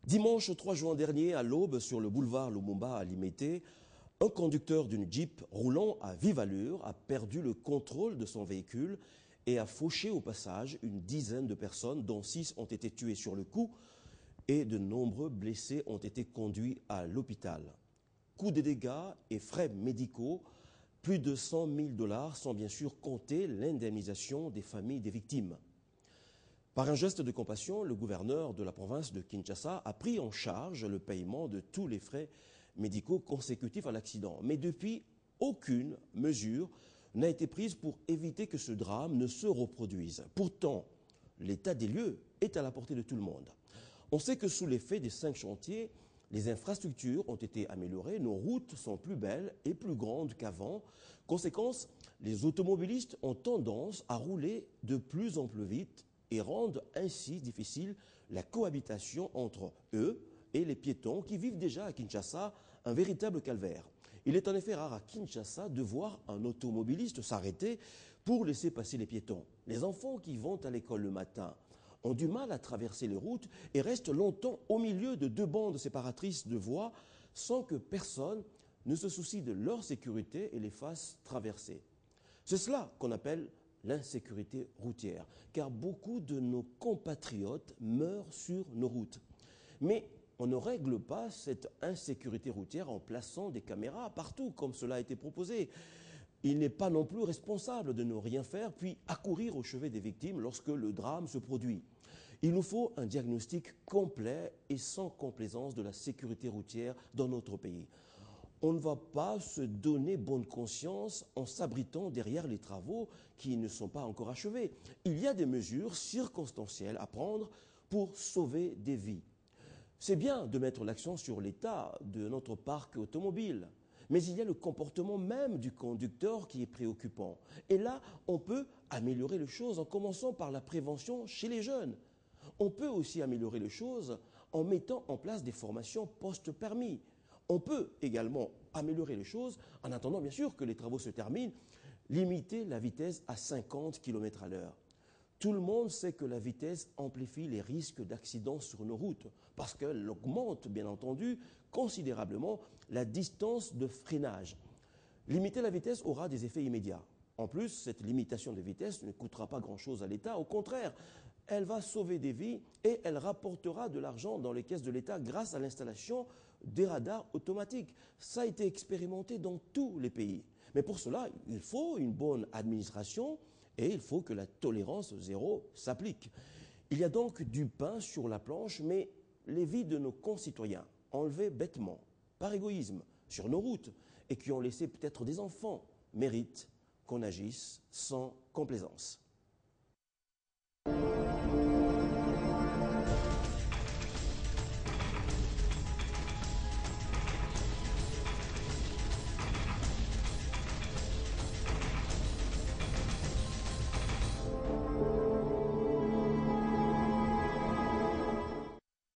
Dimanche 3 juin dernier, à l'aube, sur le boulevard Lumumba à Limete, un conducteur d'une Jeep roulant à vive allure a perdu le contrôle de son véhicule et a fauché au passage une dizaine de personnes, dont 6 ont été tuées sur le coup et de nombreux blessés ont été conduits à l'hôpital. Coût des dégâts et frais médicaux, plus de 100 000 $ sans bien sûr compter l'indemnisation des familles des victimes. Par un geste de compassion, le gouverneur de la province de Kinshasa a pris en charge le paiement de tous les frais médicaux consécutifs à l'accident. Mais depuis, aucune mesure n'a été prise pour éviter que ce drame ne se reproduise. Pourtant, l'état des lieux est à la portée de tout le monde. On sait que sous l'effet des 5 chantiers, les infrastructures ont été améliorées, nos routes sont plus belles et plus grandes qu'avant. Conséquence, les automobilistes ont tendance à rouler de plus en plus vite et rendent ainsi difficile la cohabitation entre eux et les piétons qui vivent déjà à Kinshasa un véritable calvaire. Il est en effet rare à Kinshasa de voir un automobiliste s'arrêter pour laisser passer les piétons. Les enfants qui vont à l'école le matin ont du mal à traverser les routes et restent longtemps au milieu de 2 bandes séparatrices de voies sans que personne ne se soucie de leur sécurité et les fasse traverser. C'est cela qu'on appelle l'insécurité routière, car beaucoup de nos compatriotes meurent sur nos routes. Mais on ne règle pas cette insécurité routière en plaçant des caméras partout, comme cela a été proposé. Il n'est pas non plus responsable de ne rien faire, puis accourir au chevet des victimes lorsque le drame se produit. Il nous faut un diagnostic complet et sans complaisance de la sécurité routière dans notre pays. On ne va pas se donner bonne conscience en s'abritant derrière les travaux qui ne sont pas encore achevés. Il y a des mesures circonstancielles à prendre pour sauver des vies. C'est bien de mettre l'accent sur l'état de notre parc automobile, mais il y a le comportement même du conducteur qui est préoccupant. Et là, on peut améliorer les choses en commençant par la prévention chez les jeunes. On peut aussi améliorer les choses en mettant en place des formations post-permis. On peut également améliorer les choses en attendant bien sûr que les travaux se terminent, limiter la vitesse à 50 km/h. Tout le monde sait que la vitesse amplifie les risques d'accidents sur nos routes parce qu'elle augmente bien entendu considérablement la distance de freinage. Limiter la vitesse aura des effets immédiats. En plus, cette limitation de vitesse ne coûtera pas grand-chose à l'État. Au contraire, elle va sauver des vies et elle rapportera de l'argent dans les caisses de l'État grâce à l'installation des radars automatiques. Ça a été expérimenté dans tous les pays. Mais pour cela, il faut une bonne administration et il faut que la tolérance zéro s'applique. Il y a donc du pain sur la planche, mais les vies de nos concitoyens enlevées bêtement, par égoïsme, sur nos routes et qui ont laissé peut-être des enfants méritent qu'on agisse sans complaisance.